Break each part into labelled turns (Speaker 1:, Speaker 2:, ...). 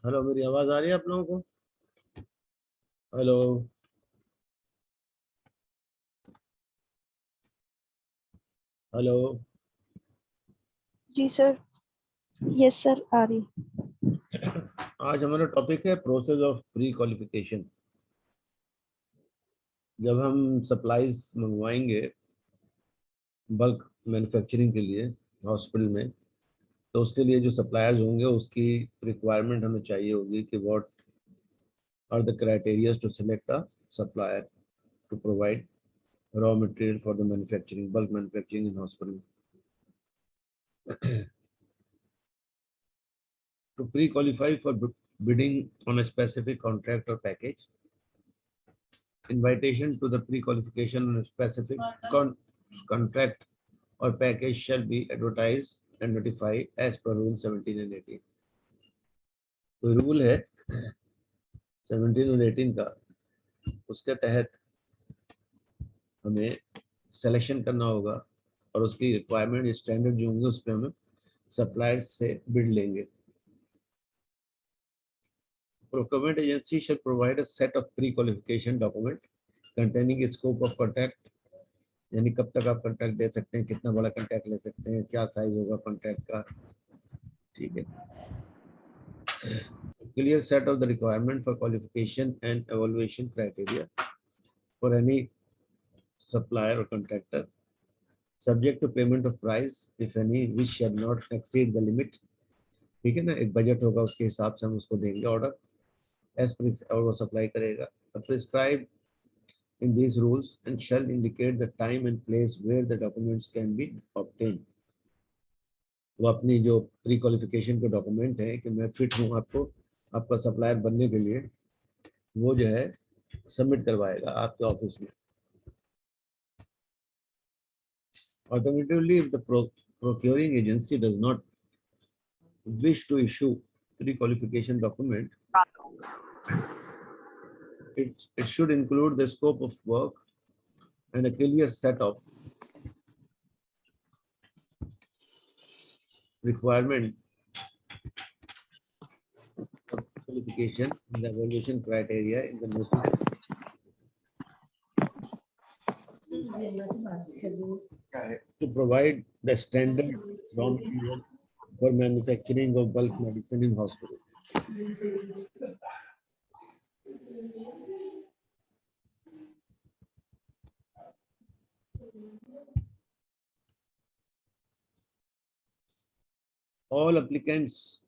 Speaker 1: Hello, मेरी आवाज आ रही है आप लोगों को? Hello hello.
Speaker 2: जी सर। यस सर, आ रही।
Speaker 1: आज हमारा टॉपिक है प्रोसेस ऑफ प्री क्वालिफिकेशन। जब हम सप्लाईज मंगवाएंगे बल्क मैन्युफैक्चरिंग के लिए हॉस्पिटल में, तो उसके लिए जो सप्लायर्स होंगे उसकी रिक्वायरमेंट हमें चाहिए होगी कि what are the criteria to select a supplier to provide raw material for the manufacturing, bulk manufacturing in hospital. To pre-qualify for bidding on a specific contract or package, invitation to the pre-qualification on a specific contract or package shall be advertised and notified as per rule 17 and 18. तो rule है 17 और 18 का, उसके तहत हमें selection करना होगा और उसकी रिक्वायरमेंट स्टैंडर्ड जो होंगे उस पर हमें सप्लायर्स से बिड लेंगे। Procurement agency shall provide a set of pre-qualification document containing a scope of contract, यानी कब तक आप कॉन्ट्रैक्ट दे सकते हैं, कितना बड़ा कॉन्ट्रैक्ट ले सकते हैं, क्या साइज होगा कॉन्ट्रैक्ट का, ठीक है। Clear set of the requirement for qualification and evaluation criteria for any supplier or contractor, subject to payment of price if any which shall not exceed the limit. ठीक है ना, एक बजट होगा, उसके हिसाब से हम उसको देंगे ऑर्डर एज पर, और वो सप्लाई करेगा। Prescribe in these rules and shall indicate the time and place where the documents can be obtained. वो अपनी जो प्री क्वालिफिकेशन के डॉक्यूमेंट है कि मैं फिट हूँ आपको, आपका सप्लायर बनने के लिए, वो जो है सबमिट करवाएगा आपके ऑफिस में। Alternatively, if the procuring agency does not wish to issue pre-qualification document, it should include the scope of work and a clear set of requirement of qualification and the evaluation criteria in the necessary to provide the standard raw material for manufacturing of bulk medicine in hospital. All applicants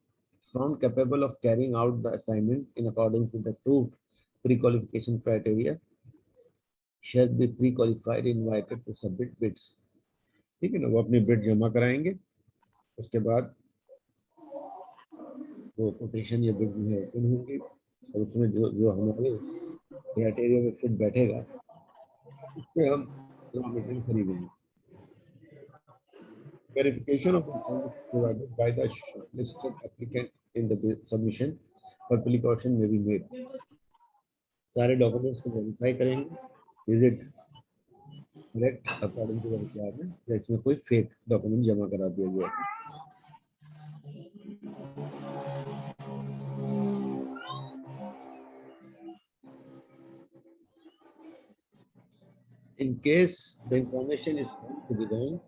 Speaker 1: found capable of carrying out the assignment in accordance with the approved pre-qualification criteria shall be pre-qualified invited to submit bids. ठीक है ना, वो अपनी bid जमा कराएंगे, उसके बाद वो कोटेशन या बिड में ओपन होंगी और उसमें जो जो हमारे क्राइटेरिया में फिट बैठेगा उससे हम रॉ मटेरियल खरीदेंगे। Verification of information provided by the shortlisted applicant in the submission for pre-qualification may be made. सारे डॉक्यूमेंट्स को वेरीफाई करेंगे, is it correct according to the requirement, या इसमें कोई फेक डॉक्यूमेंट जमा करा दिया गया है। In case the information is found to be wrong,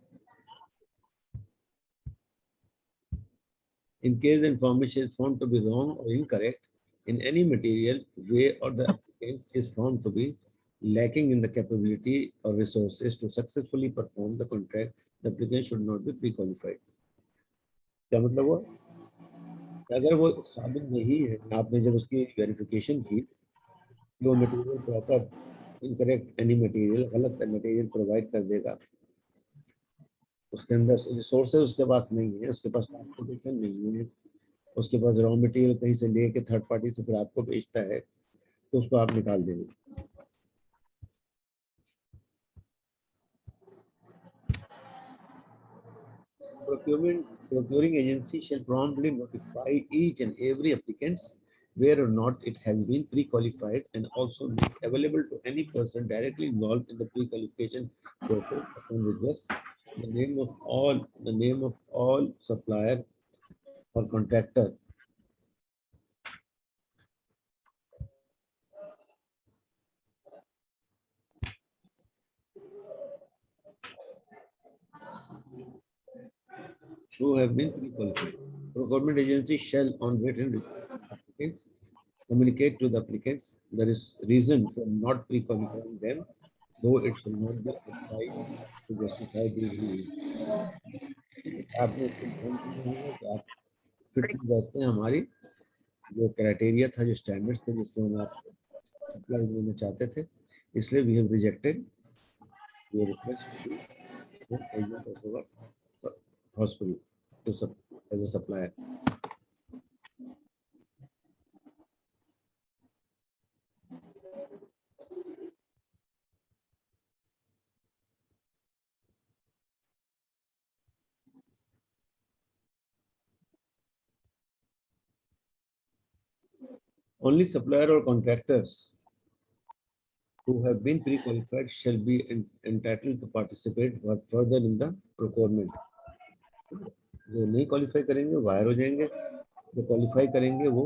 Speaker 1: in case the information is found to be wrong or incorrect in any material way, or the applicant is found to be lacking in the capability or resources to successfully perform the contract, the applicant should not be pre-qualified. क्या मतलब वो, अगर वो साबित नहीं है, आपने जब उसकी वेरिफिकेशन की, वो material proper incorrect, any material गलत मटेरियल प्रोवाइड कर देगा, उसके अंदर रिसोर्सेज उसके पास नहीं है, उसके पास ट्रांसपोर्टेशन नहीं है, उसके पास रॉ मटेरियल कहीं से लेके थर्ड पार्टी से फिर आपको बेचता है, तो उसको आप निकाल देंगे। Procuring agency shall promptly notify each and every applicants where or not it has been pre-qualified, and also make available to any person directly involved in the pre-qualification process upon request the name of all supplier or contractor who have been pre-qualified. Procurement agency shall, on written applicants, communicate to the applicants there is reason for not pre-qualifying them, though it shall not be applied to justify these reasons. आपने इसको ध्यान देना होगा कि आप fit बैठते हैं हमारी जो क्राइटेरिया था, जो स्टैंडर्ड्स थे जिससे हम आप अप्लाई करना चाहते थे, इसलिए we have rejected your request to agent of our hospital to as a supplier. Only supplier or contractors who have been pre-qualified shall be entitled to participate further in the procurement. जो नहीं qualify करेंगे बाहर हो जाएंगे, जो qualify करेंगे वो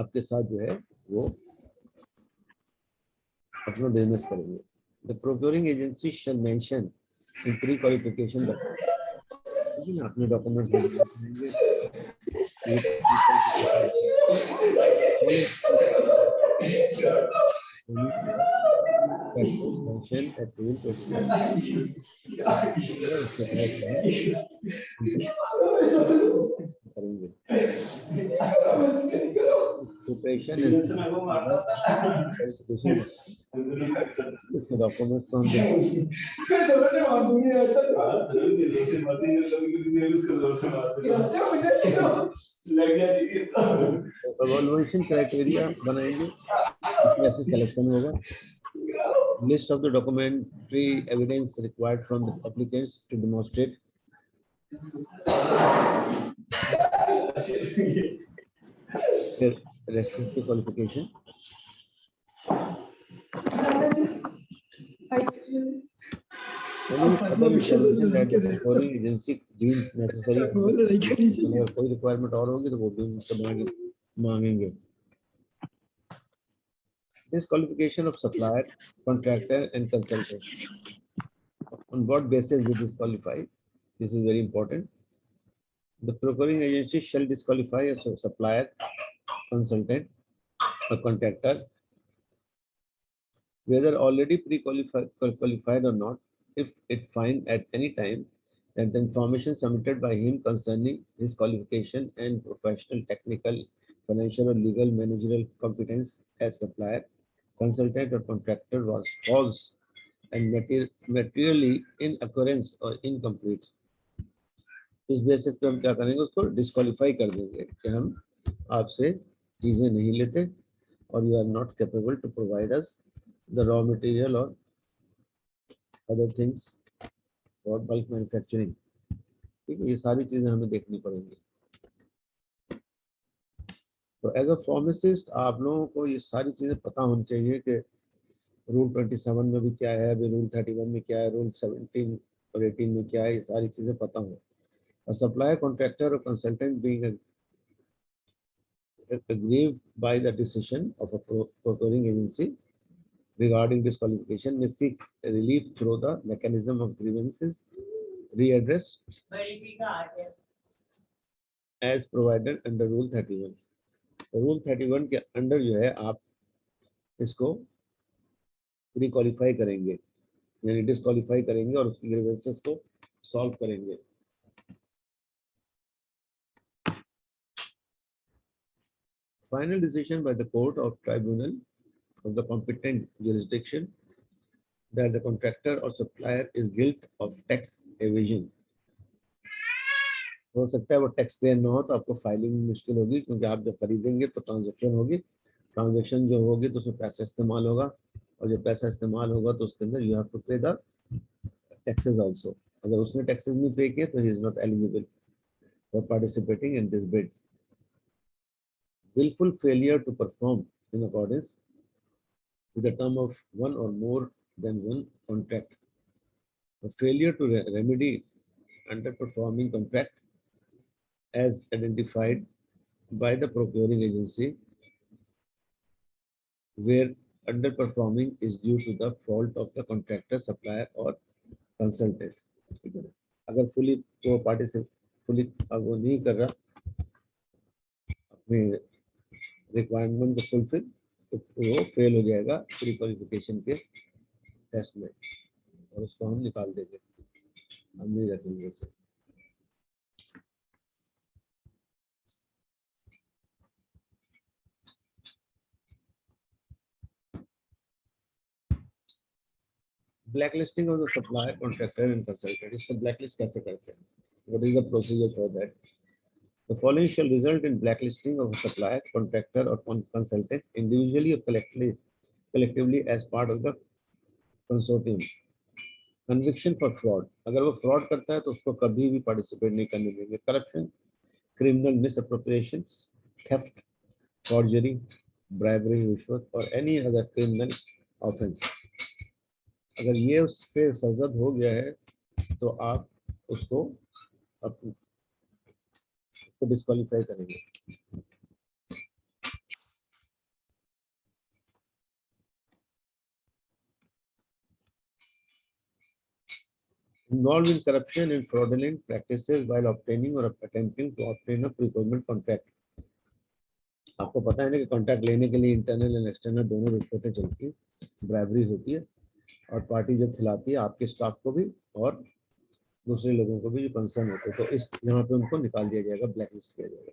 Speaker 1: आपके साथ जो है वो अपना बिजनेस करेंगे. The procuring agency shall mention in pre-qualification document. अपने डॉक्यूमेंट करेंगे mention a tool करेंगे. Preparation and documents on evaluation criteria बनाएंगे, कैसे सिलेक्शन होगा. List of the documentary evidence required from the applicants to demonstrate their respective qualification. Any other information that the procuring agency deems necessary. अगर कोई requirement और होगी तो वो भी उनसे मांगेंगे. Disqualification of supplier, contractor, and consultant. On what basis we disqualify? This is very important. The procuring agency shall disqualify a supplier, consultant, or contractor, whether already pre-qualified or not, if it find at any time that the information submitted by him concerning his qualification and professional, technical, financial, or legal managerial competence as supplier, consultant, or contractor was false and materially in occurrence or incomplete. इस basis पे हम क्या करेंगे, उसको disqualify कर देंगे कि हम आपसे चीजें नहीं लेते और you are not capable to provide us the raw material और other things for bulk manufacturing. ठीक है, ये सारी चीजें हमें देखनी पड़ेंगी. तो एज अ फार्मासिस्ट आप लोगों को ये सारी चीजें पता होनी चाहिए कि रूल 27 में भी क्या है, अभी रूल 31 में क्या है, रूल 17 और 18 में क्या है, ये सारी चीजें पता हो. A supplier, contractor, or consultant being aggrieved by the decision of a procuring agency regarding disqualification may seek relief through the mechanism of grievances readdress as provided under Rule 31. तो Rule 31 के अंडर जो है आप इसको pre-qualify करेंगे, यानी disqualify करेंगे और उसकी ग्रीवेंसेस को सॉल्व करेंगे. Final decision by the court or tribunal of the competent jurisdiction that the contractor or supplier is guilty of tax evasion. हो सकता है वो टैक्स पे ना हो तो आपको फाइलिंग मुश्किल होगी, क्योंकि आप जब खरीदेंगे तो ट्रांजैक्शन होगी, ट्रांजैक्शन जो होगी तो उसमें पैसा इस्तेमाल होगा, और जब पैसा इस्तेमाल होगा तो उसके अंदर यू हैव टू पे द टैक्सेस आल्सो. अगर उसने टैक्सेस नहीं पे किए तो he is not eligible for participating in this bid. Willful failure to perform in accordance with the term of one or more than one contract. A failure to remedy underperforming contract as identified by the procuring agency where underperforming is due to the fault of the contractor, supplier or consultant. अगर fully वो successfully अब वो नहीं कर रहा अपने requirement को fulfil, तो वो फेल हो जाएगा प्री क्वालिफिकेशन के टेस्ट में और उसको हम निकाल देंगे, हम नहीं रखेंगे उसे। Blacklisting of the supplier, contractor and consultant, इसको ब्लैकलिस्ट कैसे करते हैं? What is the procedure for that? The following shall result in blacklisting of a supplier, contractor और कंसल्टेंट इंडिविजुअली और collectively as part of the consortium. Conviction for fraud, अगर वो fraud करता है तो उसको कभी भी पार्टिसिपेट नहीं करने देंगे। Corruption, criminal misappropriation, theft, forgery, bribery, रिश्वत और एनी अदर क्रिमिनल ऑफेंस, अगर ये उससे सरजद हो गया है तो आप उसको डिस्क्वालीफाई करेंगे। Involved in corruption and fraudulent practices while obtaining or attempting to obtain a procurement contract. आपको पता है ना कि कॉन्ट्रैक्ट लेने के लिए इंटरनल एंड एक्सटर्नल दोनों रिश्वतें चलती है, ब्राइबरी होती है और पार्टी जो खिलाती है आपके स्टाफ को भी और दूसरे लोगों को भी जो कंसर्न होते हैं, तो इस यहाँ पे उनको निकाल दिया जाएगा, ब्लैक लिस्ट किया जाएगा।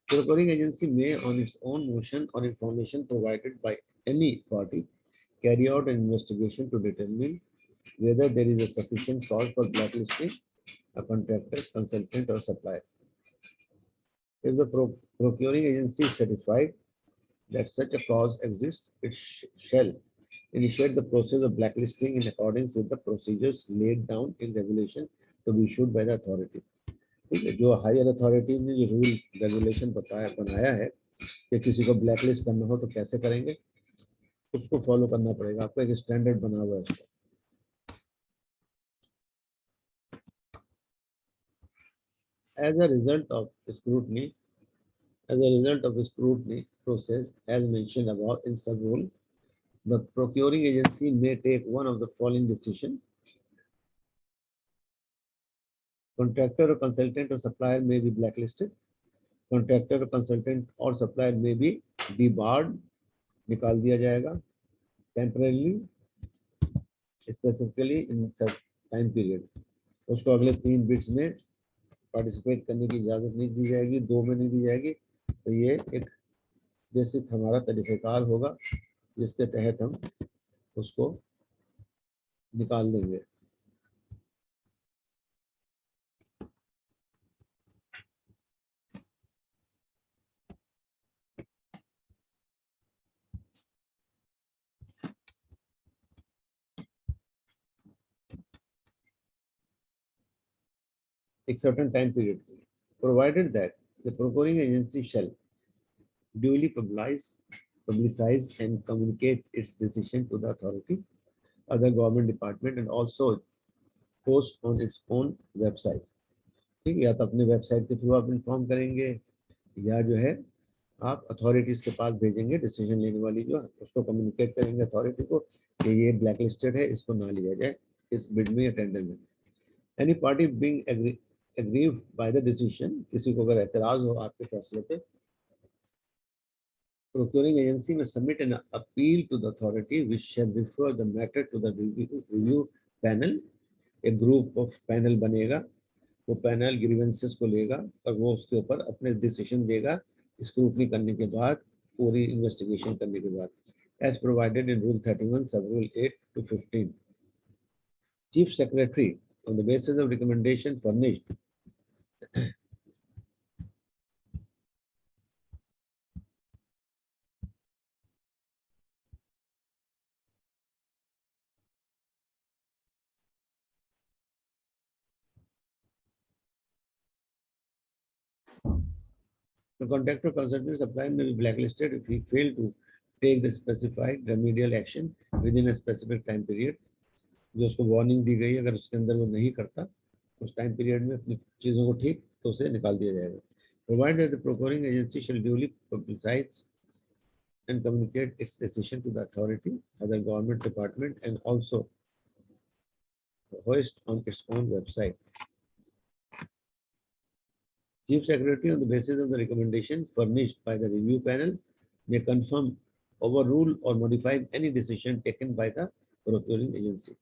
Speaker 1: Procuring agency may on its own motion or information provided by any party carry out an investigation to determine whether there is a sufficient cause for blacklisting a contractor, consultant or supplier. If the procuring agency is satisfied that such a clause exists, it shall initiate the process of blacklisting in accordance with the procedures laid down in regulation to be issued by the authority. ठीक है, जो higher authority ने जो rule regulation बनाया है कि किसी को ब्लैकलिस्ट करना हो तो कैसे करेंगे, उसको फॉलो करना पड़ेगा, आपको एक स्टैंडर्ड बना हुआ है उसका। As a result of scrutiny, process, as mentioned above in sub-rule, the procuring agency may take one of the following decisions. Contractor or consultant or supplier may be blacklisted. Contractor or consultant or supplier may be debarred, निकाल दिया जाएगा, temporarily, specifically in time period. उसको अगले 3 bits में participate करने की इजाजत नहीं दी जाएगी, 2 में नहीं दी जाएगी। तो ये एक बेसिक हमारा तरीक़ेकार होगा जिसके तहत हम उसको निकाल देंगे। एक certain time period, provided that the procuring agency shall duly publicize and communicate its decision to the authority, other government department and also post on its own website. ठीक है, या तो अपने वेबसाइट के थ्रू आप इन्फॉर्म करेंगे या जो है आप अथॉरिटीज के पास भेजेंगे, डिसीजन लेने वाली जो उसको कम्युनिकेट करेंगे अथॉरिटी को कि ये ब्लैक लिस्टेड है, इसको ना लिया जाए इस बिड में या टेंडर में। Any party being aggrieved by the decision, किसी को अगर एतराज हो आपके फैसले पे, procuring agency may submit an appeal to the authority which shall refer the matter to the review panel. एक ग्रुप ऑफ पैनल बनेगा, वो पैनल ग्रीवेंसेस को लेगा और वो उसके ऊपर अपने डिसीजन देगा स्क्रूटनी करने के बाद, पूरी इन्वेस्टिगेशन करने के बाद, एज प्रोवाइडेड इन रूल 31 सब rule 8 to 15. Chief secretary on the basis of recommendation furnished the contractor consultant supplier may be blacklisted if he failed to take the specified remedial action within a specific time period. जो उसको warning दी गई, अगर उसके अंदर वो नहीं करता उस टाइम पीरियड में अपनी चीज़ों को ठीक, तो उसे निकाल दिया जाएगा। Provided that the procuring agency shall duly publicize and communicate its decision to the authority, other government department and also hoist on its own website. Chief Secretary, on the basis of the recommendation furnished by the review panel, may confirm, overrule or modify any decision taken by the procuring agency.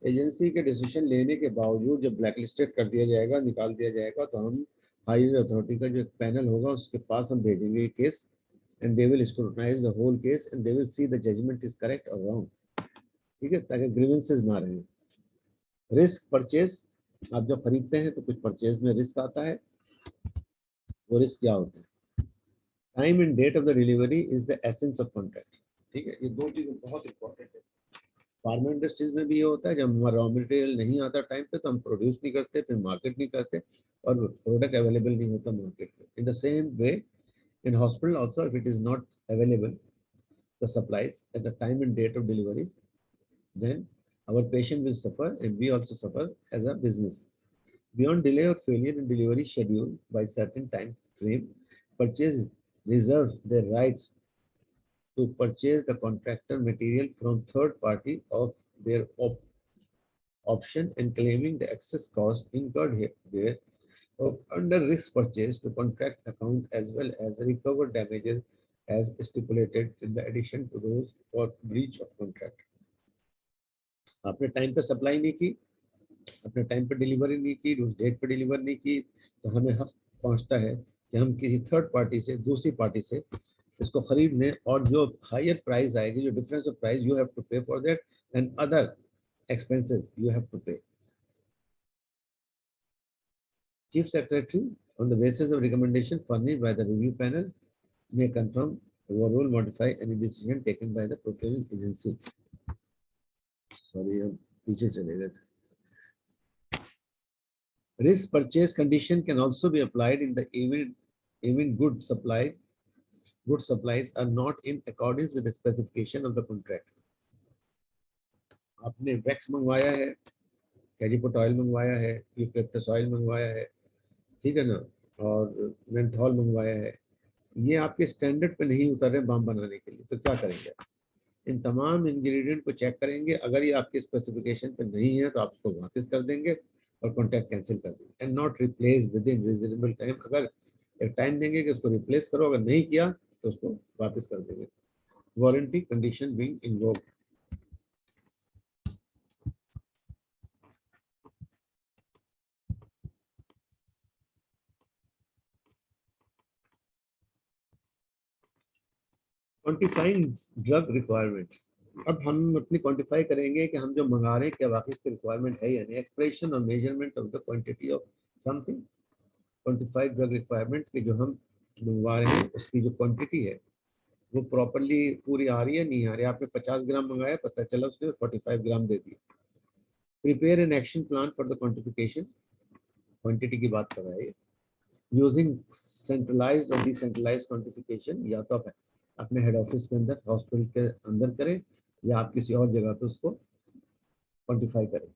Speaker 1: Agency के decision लेने के बावजूद जब blacklisted कर दिया जाएगा, निकाल दिया जाएगा, तो हम हायर अथॉरिटी का जो पैनल होगा उसके पास हम भेजेंगे case, and they will scrutinise the whole case and they will see the judgement is correct और रॉन्ग. ठीक है, ताकि ग्रीवेंसेस ना रहे. रिस्क परचेज, आप जब खरीदते हैं तो कुछ परचेज में रिस्क आता है. वो रिस्क क्या होता है? Time and date of the delivery is the essence of contract. ठीक है, ये दो चीजें बहुत इंपॉर्टेंट है. फार्मा इंडस्ट्रीज में भी ये होता है, जब हमारा रॉ मटेरियल नहीं आता टाइम पे तो हम प्रोड्यूस नहीं करते, फिर मार्केट नहीं करते और प्रोडक्ट अवेलेबल नहीं होता मार्केट में. In the same way in hospital also, if it is not available the supplies at the time and date of delivery, then our patient will suffer and we also suffer as a business. Beyond delay or failure in delivery schedule by certain time frame, purchase reserves their rights to purchase the contractor material from third party of their option and claiming the excess cost incurred there or under risk purchase to contract account as well as recover damages as stipulated in the addition to those for breach of contract. आपने time पे supply नहीं की, अपने time पे delivery नहीं की, उस date पे डिलीवर नहीं की, तो हमें हक पहुंचता है कि हम किसी थर्ड पार्टी से, दूसरी पार्टी से इसको खरीद लें और जो हायर प्राइस आएगी, जो difference of price, you have to pay for that and other expenses you have to pay. Chief Secretary, on the basis of recommendation furnished by the review panel, may confirm, overrule, modify any decision taken by the procuring agency. Sorry, हम पीछे चले गए. Risk purchase condition can also be applied in the even goods supplies are not in accordance with the specification of the contract. आपने wax मंगवाया है, कैजिपोट oil मंगवाया है, eucalyptus oil मंगवाया है, ठीक है ना, और मेंथॉल मंगवाया है, ये आपके स्टैंडर्ड पे नहीं उतर रहे बाम बनाने के लिए, तो क्या करेंगे? इन तमाम इंग्रेडिएंट को चेक करेंगे. अगर ये आपके स्पेसिफिकेशन पे नहीं है तो आप उसको वापस कर देंगे और कॉन्ट्रैक्ट कैंसिल कर देंगे. And not replace with in reasonable time. अगर एक टाइम देंगे कि उसको रिप्लेस करो, अगर नहीं किया तो उसको वापस कर देंगे. Warranty condition being invoked. Quantifying drug requirement. अब हम अपनी क्वांटिफाई करेंगे कि हम जो मंगा रहे हैं क्या वाकई इसकी रिक्वायरमेंट है या नहीं. एक्सप्रेशन और measurement of the quantity of something. Quantified drug requirement कि जो हम मंगवा रहे हैं उसकी जो क्वांटिटी है वो प्रॉपर्ली पूरी आ रही है, नहीं आ रही है. आपने 50 ग्राम मंगाया, पता चला उसने 45 ग्राम दे दिया. Prepare an action plan for the quantification. Quantity की बात कर रहा है. यूजिंग सेंट्रलाइज्ड और डिसेंट्रलाइज्ड क्वांटिफिकेशन, या तो अपने हेड ऑफिस के अंदर, हॉस्पिटल के अंदर करें या आप किसी और जगह पे उसको क्वांटिफाई करें.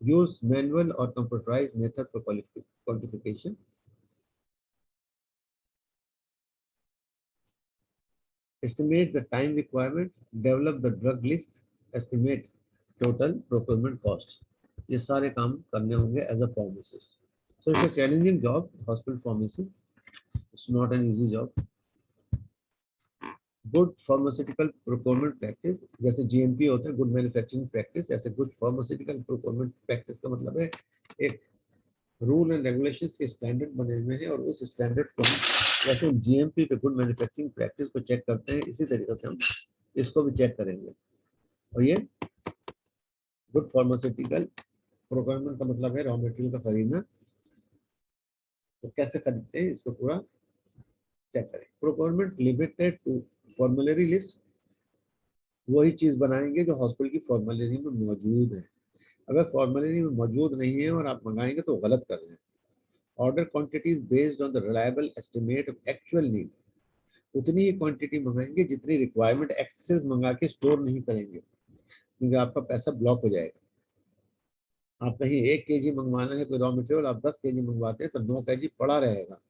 Speaker 1: यूज मैनुअल और computerised method for quantification. Estimate the time requirement, develop the drug list, estimate total procurement cost. ये सारे काम करने होंगे as a pharmacist. So it's a challenging job, hospital pharmacy. It's not an easy job. Good pharmaceutical procurement practice, जैसे GMP होता है, good manufacturing practice, ऐसे good pharmaceutical procurement practice का मतलब है एक रूल एंड रेगुलेशंस के स्टैंडर्ड बने हुए हैं और उस स्टैंडर्ड को हम जैसे GMP पे गुड मैन्युफैक्चरिंग प्रैक्टिस को चेक करते हैं, इसी तरीके से हम इसको भी चेक करेंगे. और ये गुड फार्मास्यूटिकल प्रोक्योरमेंट का मतलब है रॉ मटेरियल का खरीदना. तो कैसे खरीदते हैं इसको पूरा चेक करें. Procurement limited to formulary list. वही चीज बनाएंगे जो हॉस्पिटल की फॉर्मुलरी में मौजूद है. अगर फॉर्मुलरी में मौजूद नहीं है और आप मंगाएंगे तो गलत कर रहे हैं. Order quantities based on the reliable estimate of actual need. उतनी ही क्वांटिटी मंगाएंगे जितनी रिक्वायरमेंट. एक्सेस मंगा के स्टोर नहीं करेंगे क्योंकि आपका पैसा ब्लॉक हो जाएगा. आप कहीं 1 kg मंगवाना है कोई रॉ मटेरियल, आप 10 kg मंगवाते हैं तो 9 kg पड़ा रहेगा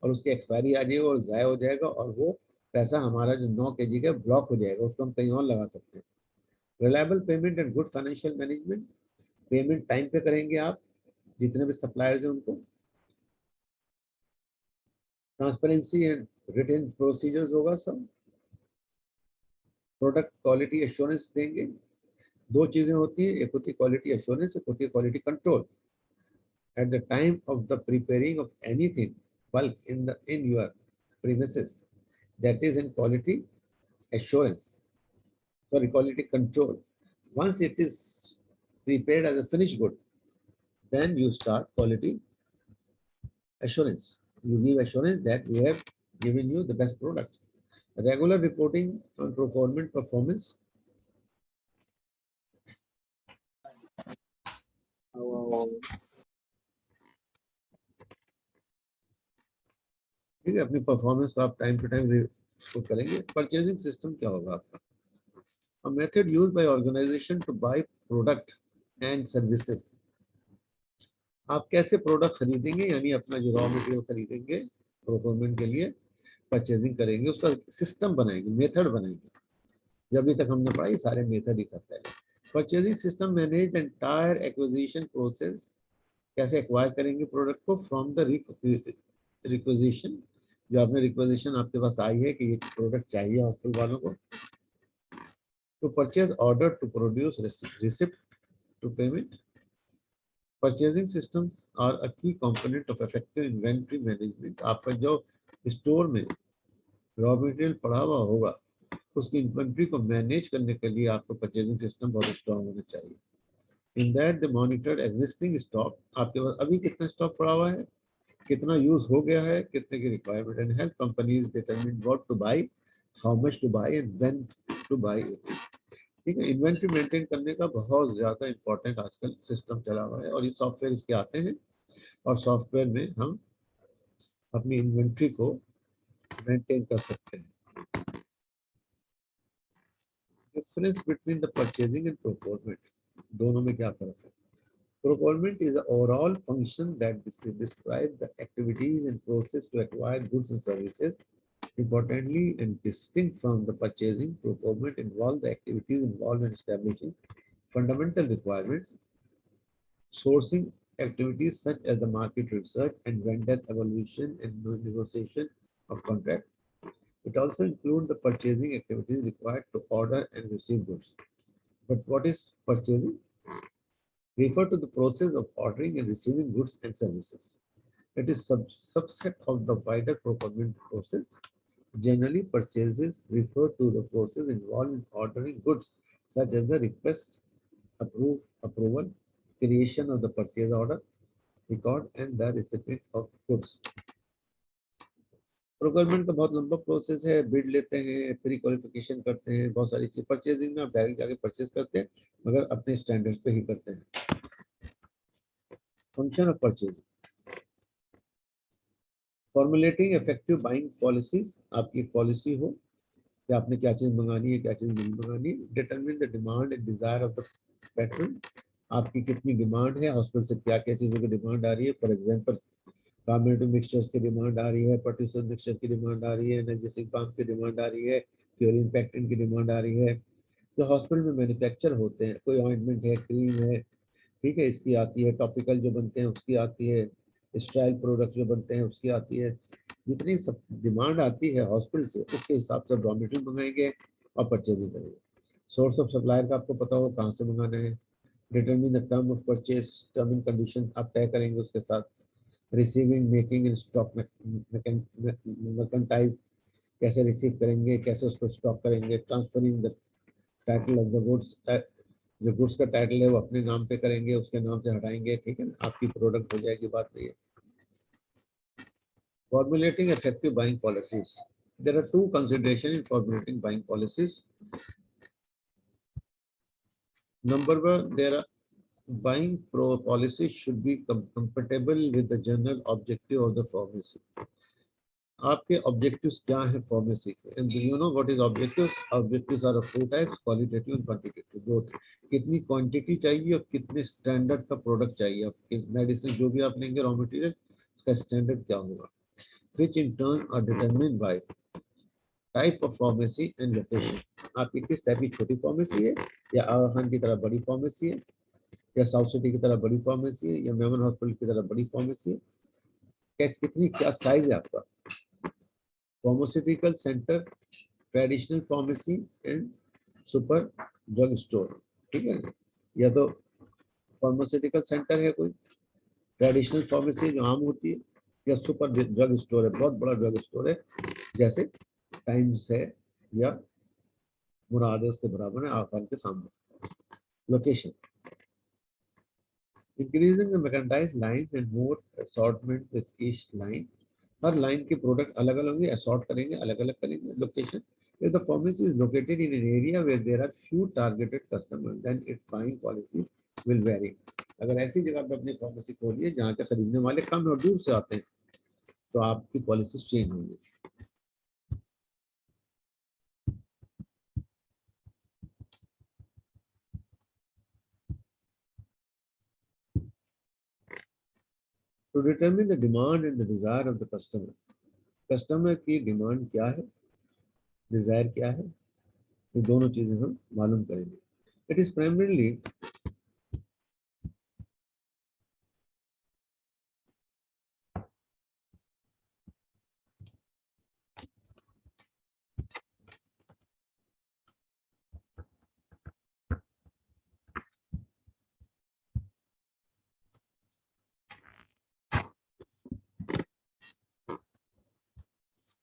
Speaker 1: और उसकी एक्सपायरी आ जाएगी और ज़ाया हो जाएगा और वो पैसा हमारा जो 9 kg का ब्लॉक हो जाएगा. उसको हम कहीं और लगा सकते हैं. Reliable payment and good financial management. Payment time पे करेंगे आप, जितने भी सप्लायर्स हैं उनको. ट्रांसपेरेंसी एंड रिटन प्रोसीजर्स होगा सब, प्रोडक्ट क्वालिटी एश्योरेंस देंगे। दो चीजें होती है, एक होती है क्वालिटी एश्योरेंस, एक होती है quality control. At the time of the preparing of anything bulk in your premises, that is in quality assurance, sorry, quality control. Once it is prepared as a finished good, then you start quality assurance. You give assurance that we have given you the best product. Regular reporting on procurement performance. ठीक है, अपनी performance को आप time to time करेंगे। Purchasing system क्या होगा आपका? A method used by organization to buy product and services. आप कैसे प्रोडक्ट खरीदेंगे, यानी अपना जो रॉ मटेरियल खरीदेंगे प्रोक्योरमेंट के लिए, परचेजिंग करेंगे, उसका सिस्टम बनाएंगे, मेथड बनाएंगे। जो अभी तक हमने पढ़ा, ये सारे मेथड ही करता है। Purchasing system manage the entire acquisition process. कैसे एक्वायर करेंगे प्रोडक्ट को फ्रॉम द रिक्विजिशन, जो आपने रिक्विजिशन आपके पास आई है कि ये प्रोडक्ट चाहिए हॉस्पिटल वालों को, to purchase order, to produce receipt, to payment. Purchasing systems are a key component of effective inventory management. आपका जो स्टोर में रॉ मटेरियल पड़ा हुआ होगा, उसकी इन्वेंट्री को मैनेज करने के लिए आपको परचेजिंग सिस्टम बहुत स्ट्रॉन्ग होना चाहिए। In that the monitor existing stock, आपके पास अभी कितना स्टॉक पड़ा हुआ है, कितना यूज हो गया है, कितने की requirement, and help companies determine what to buy, how much to buy and when to buy it. ठीक है, इन्वेंट्री मेंटेन करने का बहुत ज़्यादा इंपॉर्टेंट आजकल सिस्टम चला हुआ है, और ये सॉफ्टवेयर इसके आते हैं, और सॉफ्टवेयर में हम अपनी इन्वेंट्री को मेंटेन कर सकते हैं। Difference between the purchasing and procurement, दोनों में क्या फर्क है? Procurement is the overall function that describes the activities and process to acquire goods and services. Importantly and distinct from the purchasing, procurement involves the activities involved in establishing fundamental requirements, sourcing activities such as the market research and vendor evaluation and negotiation of contract. It also includes the purchasing activities required to order and receive goods. But what is purchasing? Refer to the process of ordering and receiving goods and services. It is subset of the wider procurement process. Generally, purchases refer to the process involved in ordering goods, such as the request, approval, creation of the purchase order, record, and the recipient of goods. Procurement का बहुत लंबा process है, bid लेते हैं, pre qualification करते हैं, बहुत सारी चीज। परचेजिंग में आप डायरेक्ट जाके परचेज करते हैं, मगर अपने स्टैंडर्ड्स पे ही करते हैं। Function of purchasing, formulating effective buying policies, आपकी पॉलिसी हो कि आपने क्या चीज मंगानी है, क्या चीज नहीं मंगानी। Determine the demand and desire of the pattern, आपकी कितनी डिमांड है, हॉस्पिटल से क्या क्या चीजों की डिमांड आ रही है। फॉर एग्जांपल, कॉम्बिनेटिव मिक्सचर्स की डिमांड आ रही है, पर्टिकुलर मिक्सचर की डिमांड आ रही है, एनाल्जेसिक बाम की डिमांड आ रही है, क्यूरिन पैक्टिन की डिमांड आ रही है। जो हॉस्पिटल में मैन्युफैक्चर होते हैं, कोई ऑइंटमेंट है, क्रीम है, ठीक है, इसकी आती है। टॉपिकल जो बनते हैं उसकी आती है। स्टाइल प्रोडक्ट जो बनते हैं उसकी आती है। जितनी सब डिमांड आती है हॉस्पिटल से, उसके हिसाब से रॉ मटेरियल मंगाएंगे और परचेजिंग करेंगे। सोर्स ऑफ सप्लायर का आपको पता हो कहाँ से मंगाना है। Determine the term of purchase, term and condition आप तय करेंगे उसके साथ। Receiving, making and stock merchandise, कैसे रिसीव करेंगे, कैसे उसको स्टॉक करेंगे। Transferring the title of the goods, जो गुड्स का टाइटल है वो अपने नाम पे करेंगे, उसके नाम से हटाएंगे, ठीक है ना, आपकी प्रोडक्ट हो जाएगी, बात नहीं है। Formulating effective buying policies. There are two considerations in formulating buying policies. Number one, there are buying policies should be compatible with the general objective of the pharmacy. आपके ऑब्जेक्टिव्स क्या है फार्मेसी के? And you know what is objectives? Objectives are of two types, qualitative and quantitative, both. कितनी quantity चाहिए और कितने standard का product चाहिए। आपके मेडिसिन जो भी आप लेंगे रॉ मटेरियल, उसका स्टैंडर्ड क्या होगा, which in turn are determined by type of pharmacy and location. आपकी किस टाइप की छोटी फार्मेसी है, या आगा खान की तरह बड़ी फार्मेसी है, या साउथ सिटी की तरह बड़ी फार्मेसी है, या मेमन हॉस्पिटल की तरह बड़ी फार्मेसी है। कितनी क्या साइज है आपका, pharmaceutical centre, traditional pharmacy and super drug store. ठीक है, या तो फार्मास्यूटिकल सेंटर है कोई, ट्रेडिशनल फार्मेसी जो आम होती है, या सुपर ड्रग स्टोर है, बहुत बड़ा ड्रग स्टोर है, जैसे टाइम्स है या मुराद है, उसके बराबर है आसान के सामने। Location, increasing the mechanised line and more assortment with each line. हर लाइन के प्रोडक्ट अलग अलग होंगे, असॉर्ट करेंगे, अलग अलग करेंगे। Location, if the pharmacy is located in an area where there are few targeted customers, then its buying policy will vary. अगर ऐसी जगह पे अपनी फार्मेसी खोलिए जहाँ के खरीदने वाले कम और दूर से आते हैं, तो आपकी पॉलिसी चेंज होंगी। To determine the demand and the desire of the customer, customer की डिमांड क्या है, डिजायर क्या है, ये दोनों चीजें हम मालूम करेंगे। It is primarily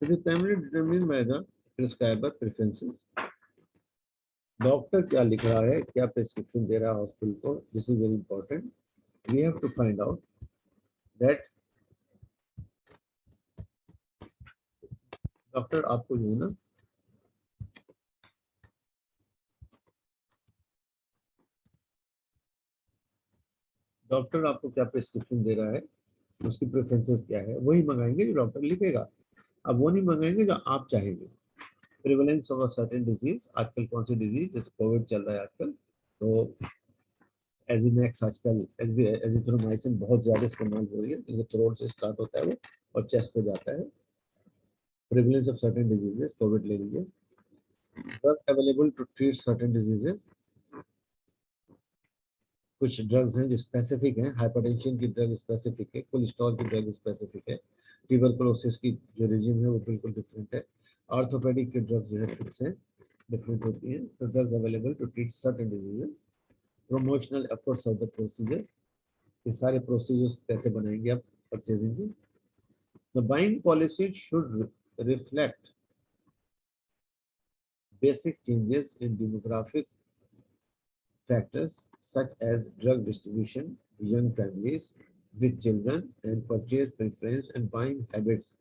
Speaker 1: determined by the prescriber preferences। Doctor क्या लिख रहा है, क्या प्रिस्क्रिप्शन दे रहा है हॉस्पिटल को, this is very important. We have to find out that doctor आपको जो है ना डॉक्टर आपको क्या प्रिस्क्रिप्शन दे रहा है, उसकी प्रेफरेंसेस क्या है, वही मंगाएंगे जो डॉक्टर लिखेगा। अब वो नहीं मंगाएंगे जो आप चाहेंगे। Prevalence of a certain disease, आजकल कौन सी डिजीज, जैसे कोविड चल रहा है आजकल, तो एजिमैक्स आजकल एजिथ्रोमाइसिन बहुत ज्यादा इस्तेमाल हो रही है, जो थ्रोट से स्टार्ट होता है वो और चेस्ट पे जाता है। Prevalence of certain diseases, covid ले लीजिए। Drug available to treat certain diseases, कुछ ड्रग्स हैं जो स्पेसिफिक हैं, हाइपरटेंशन की ड्रग स्पेसिफिक है, कोलेस्ट्रॉल की ड्रग स्पेसिफिक है, ट्यूबरकुलोसिस की जो रिजिम है वो बिल्कुल डिफरेंट है, ऑर्थोपेडिक की ड्रग जो है फिक्स है, डिफरेंट होती है। तो drugs available to treat certain diseases. Promotional efforts of the procedures, ये सारे प्रोसीजर्स कैसे बनाएंगे आप परचेजिंग की। The buying policy should reflect basic changes in demographic factors such as drug distribution, young families with children, and purchase preference and buying habits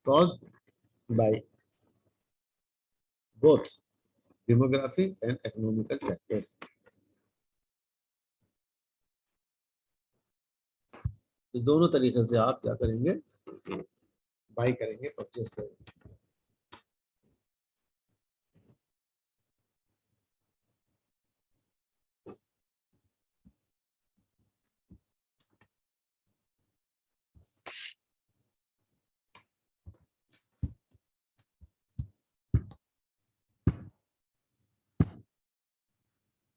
Speaker 1: caused by both demographic and economical factors। तो दोनों तरीके से आप क्या करेंगे, by करेंगे, purchase करेंगे।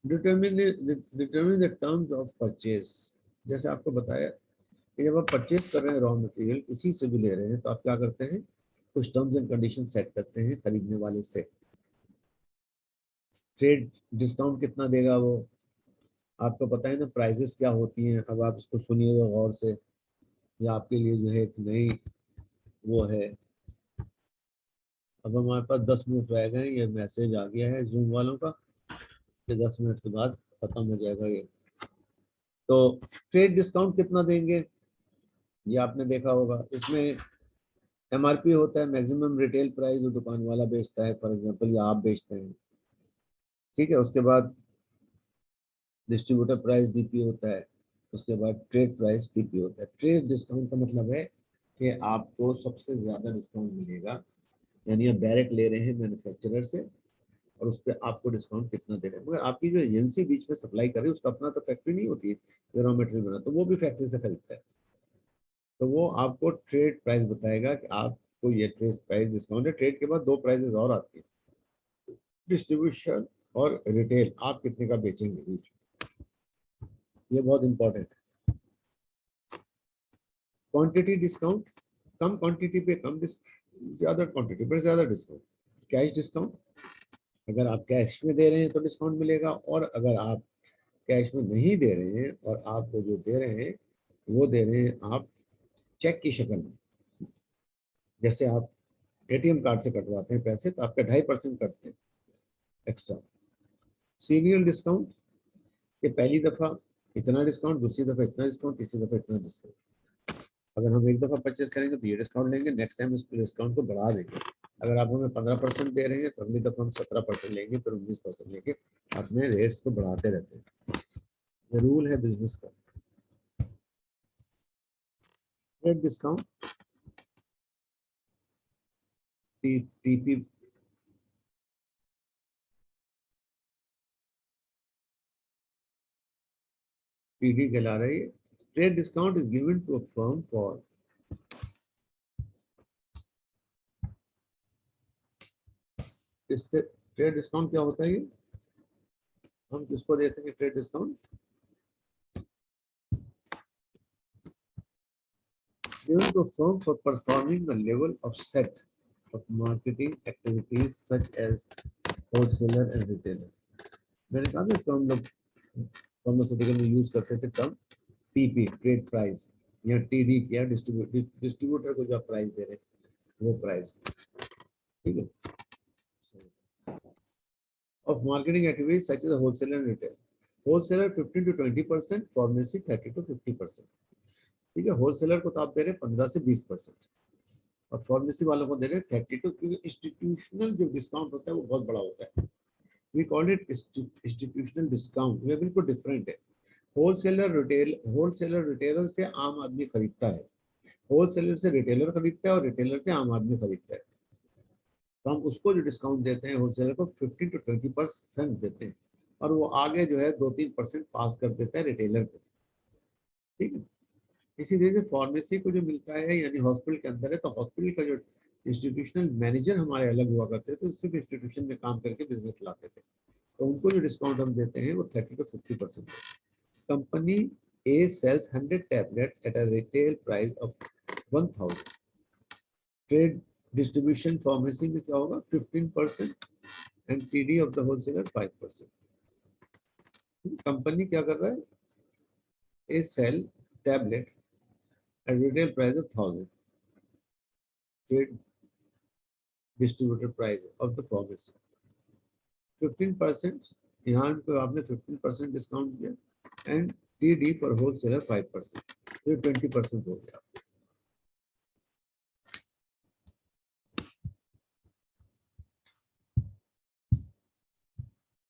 Speaker 1: Determine the terms of purchase, जैसे आपको बताया कि जब आप परचेज कर रहे हैं रॉ मटेरियल किसी से भी ले रहे हैं, तो आप क्या करते हैं, कुछ टर्म्स एंड कंडीशन सेट करते हैं खरीदने वाले से। ट्रेड डिस्काउंट कितना देगा वो आपको पता है ना, प्राइजेस क्या होती हैं। अब आप इसको सुनिएगा गौर से, या आपके लिए जो है एक नई वो है। अब हमारे पास 10 मिनट रह गए, ये मैसेज आ गया है जूम वालों का कि 10 मिनट के बाद खत्म हो जाएगा ये। तो ट्रेड डिस्काउंट कितना देंगे, ये आपने देखा होगा। इसमें एमआरपी होता है, मैक्सिमम रिटेल प्राइस, जो दुकान वाला बेचता है फॉर एग्जांपल, या आप बेचते हैं, ठीक है। उसके बाद डिस्ट्रीब्यूटर प्राइस डीपी होता है, उसके बाद ट्रेड प्राइस डीपी होता है। ट्रेड डिस्काउंट का मतलब है कि आपको सबसे ज्यादा डिस्काउंट मिलेगा, यानी आप डायरेक्ट ले रहे हैं मैन्युफैक्चरर से और उस पर आपको डिस्काउंट कितना दे रहे हैं। मगर आपकी जो एजेंसी बीच में सप्लाई कर रही है उसका अपना तो फैक्ट्री नहीं होती है, रॉ मटेरियल बना, तो वो भी फैक्ट्री से खरीदता है। तो वो आपको ट्रेड प्राइस बताएगा कि आपको ये ट्रेड प्राइस डिस्काउंट है। ट्रेड के बाद दो प्राइसेस और आती है, डिस्ट्रीब्यूशन और रिटेल, आप कितने का बेचेंगे बीच, ये बहुत इंपॉर्टेंट है। क्वांटिटी डिस्काउंट, कम क्वांटिटी पे कम ज्यादा क्वांटिटी पर ज्यादा डिस्काउंट। कैश डिस्काउंट, अगर आप कैश में दे रहे हैं तो डिस्काउंट मिलेगा, और अगर आप कैश में नहीं दे रहे हैं और आपको जो दे रहे हैं वो दे रहे हैं आप चेक की शक्ल में, जैसे आप एटीएम कार्ड से कटवाते हैं पैसे तो आपका 2.5% कटते हैं एक्स्ट्रा। सीरियल डिस्काउंट, कि पहली दफा इतना डिस्काउंट, दूसरी दफा इतना डिस्काउंट, तीसरी दफा इतना डिस्काउंट। अगर हम एक दफा परचेज करेंगे तो ये डिस्काउंट लेंगे, नेक्स्ट टाइम इस डिस्काउंट को बढ़ा देंगे। अगर आप हमें 15% दे रहे हैं तो अगली दफा हम 17% लेंगे, फिर 19% लेंगे, अपने रेट्स को बढ़ाते रहते हैं। ये रूल है बिजनेस का। ट्रेड डिस्काउंट, टीपी, पीडी कहला रही है। Trade discount is given to a firm for, इससे ट्रेड डिस्काउंट क्या होता है? ये हम किसको देते हैं trade discount? Given to a firm for performing a level of set of marketing activities such as wholesaler and retailer. मैंने कहा था इसको हम लोग फार्मास्यूटिकल में यूज करते थे टर्म टीपी, ट्रेड प्राइस, या टीडी किया, डिस्ट्रीब्यूटर को जो प्राइस दे रहे हैं वो प्राइस, ठीक है। Of marketing activities such as a wholesaler and retail. Wholesaler 15 to 20%, pharmacy 30 to 50%. ठीक है, होलसेलर को तो आप दे रहे हैं 15 से 20%, और फार्मेसी वालों को दे रहे हैं 32, क्योंकि इंस्टीट्यूशनल जो डिस्काउंट होता है वो बहुत बड़ा होता है। We call it institutional discount, ये बिल्कुल डिफरेंट है। होलसेलर रिटेलर से आम आदमी खरीदता है, होलसेलर से रिटेलर खरीदता है, और रिटेलर से आम आदमी खरीदता है। तो हम उसको जो डिस्काउंट देते हैं होलसेलर को 15 to 20% देते हैं, और वो आगे जो है 2-3% पास कर देता है रिटेलर को, ठीक है। इसी तरह से फार्मेसी को जो मिलता है, यानी हॉस्पिटल के अंदर है, तो हॉस्पिटल का जो इंस्टीट्यूशनल मैनेजर हमारे अलग हुआ करते थे, सिर्फ इंस्टीट्यूशन में काम करके बिजनेस लाते थे, तो उनको जो डिस्काउंट हम देते हैं वो 30 to 50%। Company A sales 100 tablet at a retail price of 1000। Trade distribution pharmacy में क्या होगा? 15% and TD of the wholesaler 5%। Company क्या कर रहा है? A sell tablet at retail price of 1000, trade distributor price of the pharmacy 15%, यहाँ पे आपने 15% डिस्काउंट दिया, एंड टीडी फॉर होलसेलर 5%, तो 20% हो गया।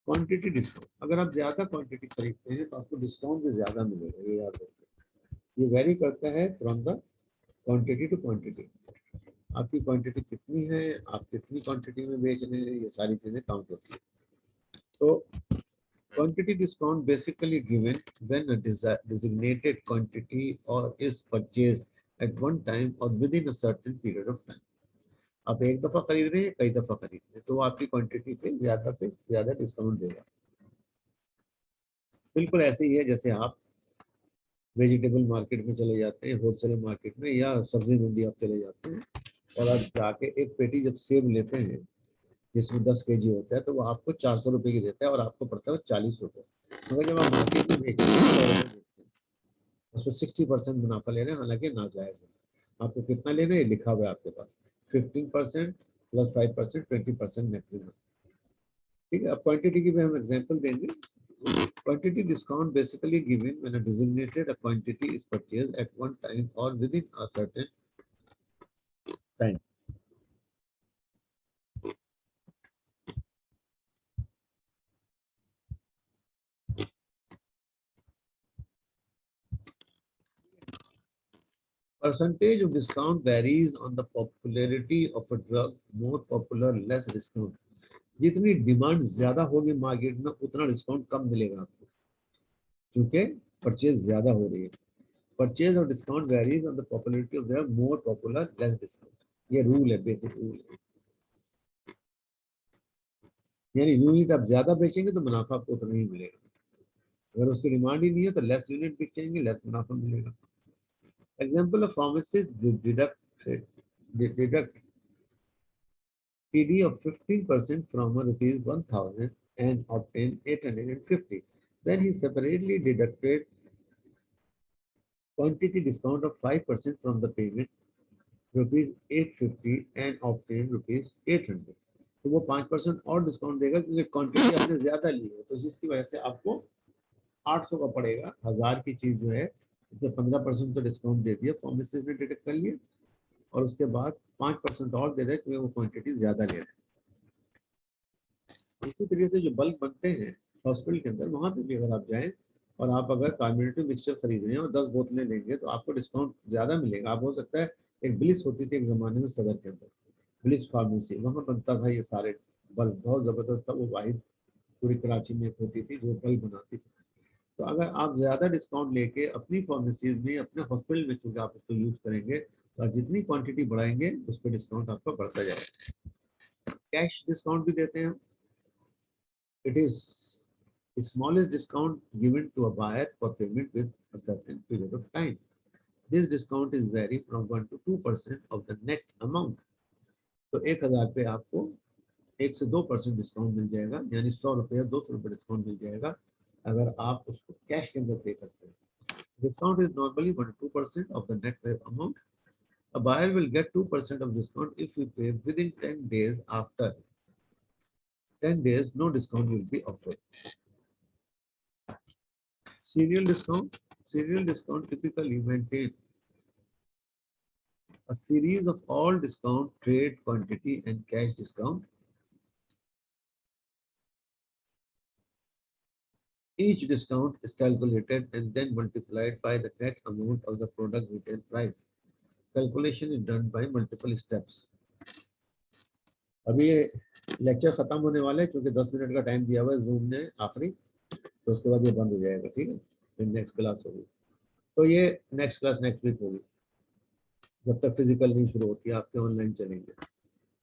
Speaker 1: क्वांटिटी डिस्काउंट, अगर आप ज्यादा क्वांटिटी खरीदते हैं तो आपको डिस्काउंट भी ज्यादा मिलेगा, ये याद रखिए। ये वेरी करता है from the quantity to quantity. आपकी क्वांटिटी कितनी है, आप कितनी क्वांटिटी में बेच रहे हैं, ये सारी चीजें काउंट होती है। तो quantity discount basically given when a designated quantity or is purchased at one time or within a certain period of time. आप एक दफा खरीद रहे हैं, कई दफा खरीद रहे हैं, तो वो आपकी क्वांटिटी पे ज्यादा डिस्काउंट देगा। बिल्कुल ऐसे ही है जैसे आप वेजिटेबल मार्केट में चले जाते हैं, होलसेल मार्केट में, या सब्जी मंडी आप चले जाते हैं, और आप जाके एक पेटी जब सेब लेते हैं जिसमें 10 kg होता है, तो वो आपको 400 रुपए की देता है, और आपको पड़ता है 40 रुपए। मगर जब आप मार्केट में बेचते हैं उसमें 60% मुनाफा ले रहे हैं, हालांकि नाजायज है। आपको कितना लेना है लिखा हुआ है आपके पास, 15% प्लस 5%, 20% मैक्सिमम, ठीक है। अब क्वांटिटी की भी हम एग्जांपल देंगे। Quantity discount basically given when a designated a quantity is purchased at one time or within a certain time. Percentage of discount varies on the popularity of a drug, more popular, less discount. जितनी demand ज्यादा होगी market में उतना discount कम मिलेगा आपको, क्योंकि purchase ज्यादा हो रही है। परचेज और discount varies on the popularity of the more popular less discount. ये रूल है, बेसिक रूल है। यानी यूनिट आप ज्यादा बेचेंगे तो मुनाफा आपको उतना ही मिलेगा, अगर उसकी डिमांड ही नहीं है तो लेस यूनिट बेचेंगे, लेस मुनाफा मिलेगा। Example of pharmacist deduct TD of 15% from rupees 1000 and obtained 850. Then he separately deducted quantity discount of 5% from the payment rupees 850 and obtain rupees 800। तो वो 5% और डिस्काउंट देगा क्योंकि क्वांटिटी आपने ज्यादा ली है, तो जिसकी वजह से आपको 800 का पड़ेगा। 1000 की चीज जो है उसमें 15% तो डिस्काउंट दे दिया, फार्मेसी ने डिडक्ट कर लिया, और उसके बाद 5% और दे दे क्योंकि वो क्वांटिटी ज्यादा ले रहे हैं। इसी तरीके से जो बल्क बनते हैं हॉस्पिटल के अंदर, वहां पे भी अगर आप जाएं और आप अगर कार्बोनेटेड मिक्सचर खरीद रहे हैं और 10 बोतलें लेंगे तो आपको डिस्काउंट ज्यादा मिलेगा। आप हो सकता है, एक ब्लिस होती थी एक जमाने में सदर के अंदर, ब्लिस फार्मेसी, वहां बनता था ये सारे बल्ब, बहुत जबरदस्त था वो, वाहिद पूरी कराची में होती थी जो बल्ब बनाती थी। तो अगर आप ज्यादा डिस्काउंट लेके अपनी फार्मेसीज में, अपने हॉस्पिटल में चूंकि आप उसको यूज करेंगे, तो आप जितनी क्वांटिटी बढ़ाएंगे उस पर डिस्काउंट आपका बढ़ता जाएगा। कैश डिस्काउंट भी देते हैं। It is the smallest discount given to a buyer for payment with a certain period of time. This discount is vary from 1 to 2% of the net amount. तो 1000 पे आपको 1 से 2% डिस्काउंट मिल जाएगा, यानी 100 रुपये 200 रुपये डिस्काउंट मिल जाएगा अगर आप उसको कैश के अंदर पे करते हैं। Discount is normally 1 to 2% of the net pay amount. A buyer will get 2% of discount if he pays within 10 days. After 10 days, no discount will be offered. Serial discount. Serial discount typically maintain a series of all discount, trade, quantity, and cash discount. Each discount is calculated and then multiplied by the net amount of the product retail price. Calculation is done by multiple steps. अभी ये lecture खत्म होने वाला है क्योंकि 10 minute का time दिया हुआ है जूम ने आखिरी, तो उसके बाद ये बंद हो जाएगा, ठीक है। फिर नेक्स्ट क्लास होगी, तो ये नेक्स्ट क्लास नेक्स्ट वीक होगी, जब तक फिजिकल नहीं शुरू होती है, आपके ऑनलाइन चलेंगे।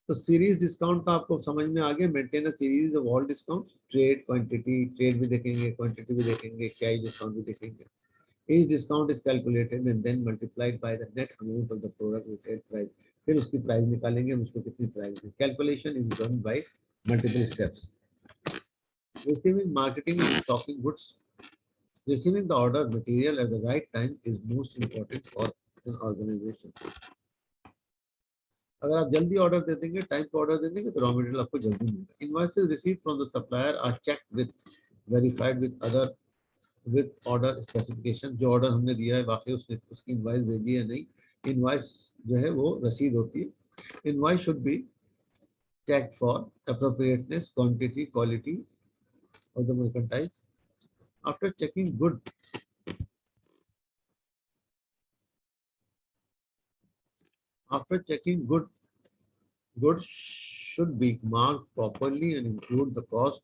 Speaker 1: तो सीरीज डिस्काउंट का आपको समझ में आ गया। Maintain a series of all discount, trade, quantity, trade भी देखेंगे, क्वांटिटी भी देखेंगे, कैश डिस्काउंट भी देखेंगे। Each discount is calculated and then multiplied by the net amount of the product retail price. फिर उसकी प्राइस निकालेंगे, हम उसको कितनी प्राइस है। Calculation is done by multiple steps. Receiving, marketing and stocking goods. Receiving the order material at the right time is most important for an organization. अगर आप जल्दी ऑर्डर दे देंगे, टाइम पे ऑर्डर दे देंगे, तो रॉ मटेरियल आपको जल्दी मिलेगा। Invoices received from the supplier are checked with, verified with other, with order specification. जो ऑर्डर हमने दिया है वाकई उसने उसकी इनवॉइस भेजी है नहीं, इनवॉइस जो है वो रसीद होती है। Invoice should be checked for appropriateness, quantity, quality of the merchandise. After checking good, goods should be marked properly and include the cost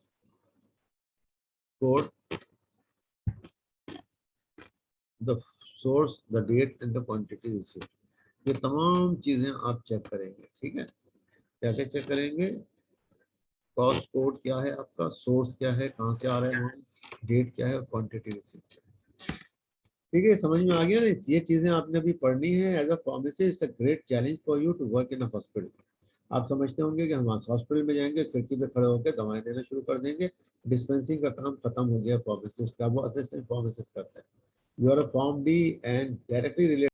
Speaker 1: code, the source, the date and the quantity received. ये तमाम चीजें आप check करेंगे, ठीक है। क्या क्या check करेंगे? कॉस्ट कोड क्या है आपका, सोर्स क्या है, कहाँ से आ रहा है, डेट क्या है, और क्वांटिटी रिसीव्ड। ठीक है, समझ में आ गया ना। ये चीजें आपने अभी पढ़नी है। As a pharmacist it's a great challenge for you to work in a hospital. आप समझते होंगे कि हम हॉस्पिटल में जाएंगे, खिड़की पे खड़े होकर दवाएं देना शुरू कर देंगे, डिस्पेंसिंग का काम खत्म हो गया फार्मासिस्ट का, वो असिस्टेंट फार्मासिस्ट करता है। You are a pharm D and directly related